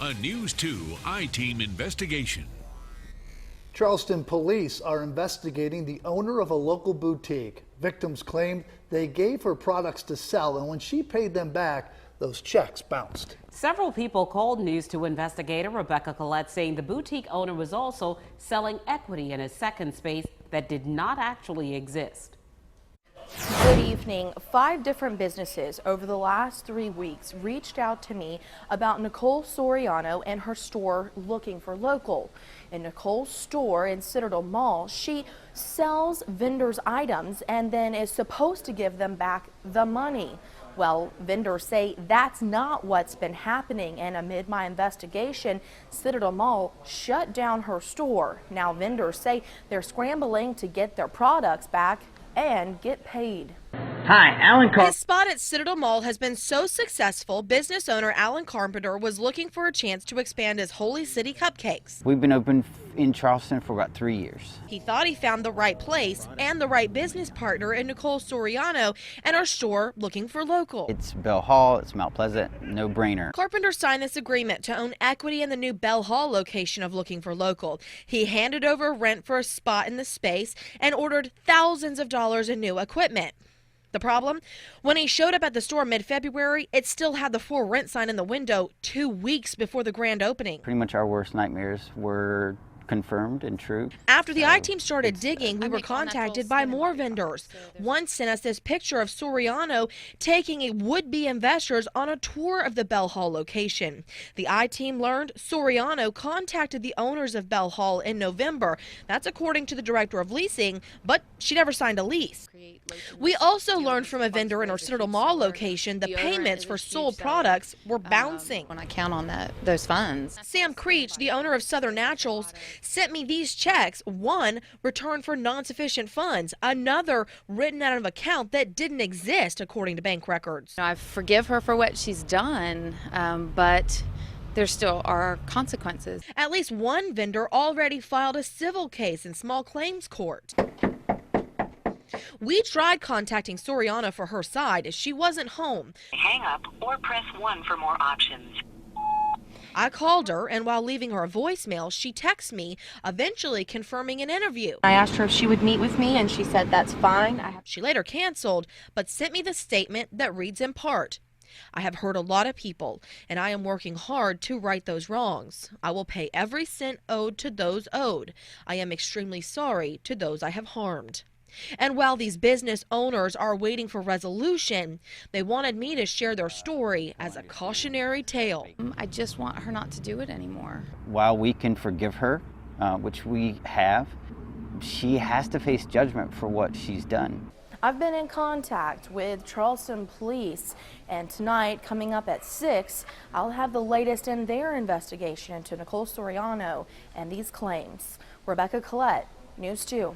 A News 2 I-Team investigation. Charleston police are investigating the owner of a local boutique. Victims claimed they gave her products to sell, and when she paid them back, those checks bounced. Several people called News 2 investigator Rebecca Collette, saying the boutique owner was also selling equity in a second space that did not actually exist. Good evening. 5 different businesses over the last 3 weeks reached out to me about Nicole Soriano and her store Looking for Local. In Nicole's store in Citadel Mall, she sells vendors items and then is supposed to give them back the money. Well, vendors say that's not what's been happening, and amid my investigation, Citadel Mall shut down her store. Now vendors say they're scrambling to get their products back and get paid. Hi, Alan Carpenter. His spot at Citadel Mall has been so successful, business owner Alan Carpenter was looking for a chance to expand his Holy City Cupcakes. We've been open in Charleston for about 3 years. He thought he found the right place and the right business partner in Nicole Soriano and our store Looking for Local. It's Bell Hall, it's Mount Pleasant, no brainer. Carpenter signed this agreement to own equity in the new Bell Hall location of Looking for Local. He handed over rent for a spot in the space and ordered thousands of dollars in new equipment. The problem? When he showed up at the store mid-February, it still had the for rent sign in the window 2 weeks before the grand opening. Pretty much our worst nightmares were confirmed and true. After the I-Team started digging, we were contacted by more vendors. One sent us this picture of Soriano taking a would-be investors on a tour of the Bell Hall location. The I-Team learned Soriano contacted the owners of Bell Hall in November. That's according to the director of leasing, but she never signed a lease. We also learned from a vendor in our Citadel Mall location the payments for sold products were bouncing. When I count on those funds. Sam Creech, the owner of Southern Naturals, sent me these checks. One returned for non-sufficient funds, another written out of an account that didn't exist according to bank records. I forgive her for what she's done, but there still are consequences. At least one vendor already filed a civil case in small claims court. We tried contacting Soriano for her side as she wasn't home. Hang up or press 1 for more options. I called her, and while leaving her a voicemail, she texted me, eventually confirming an interview. I asked her if she would meet with me, and she said that's fine. She later canceled, but sent me the statement that reads in part, "I have hurt a lot of people, and I am working hard to right those wrongs. I will pay every cent owed to those owed. I am extremely sorry to those I have harmed." And while these business owners are waiting for resolution, they wanted me to share their story as a cautionary tale. I just want her not to do it anymore. While we can forgive her, which we have, she has to face judgment for what she's done. I've been in contact with Charleston police, and tonight, coming up at 6, I'll have the latest in their investigation into Nicole Soriano and these claims. Rebecca Collette, News 2.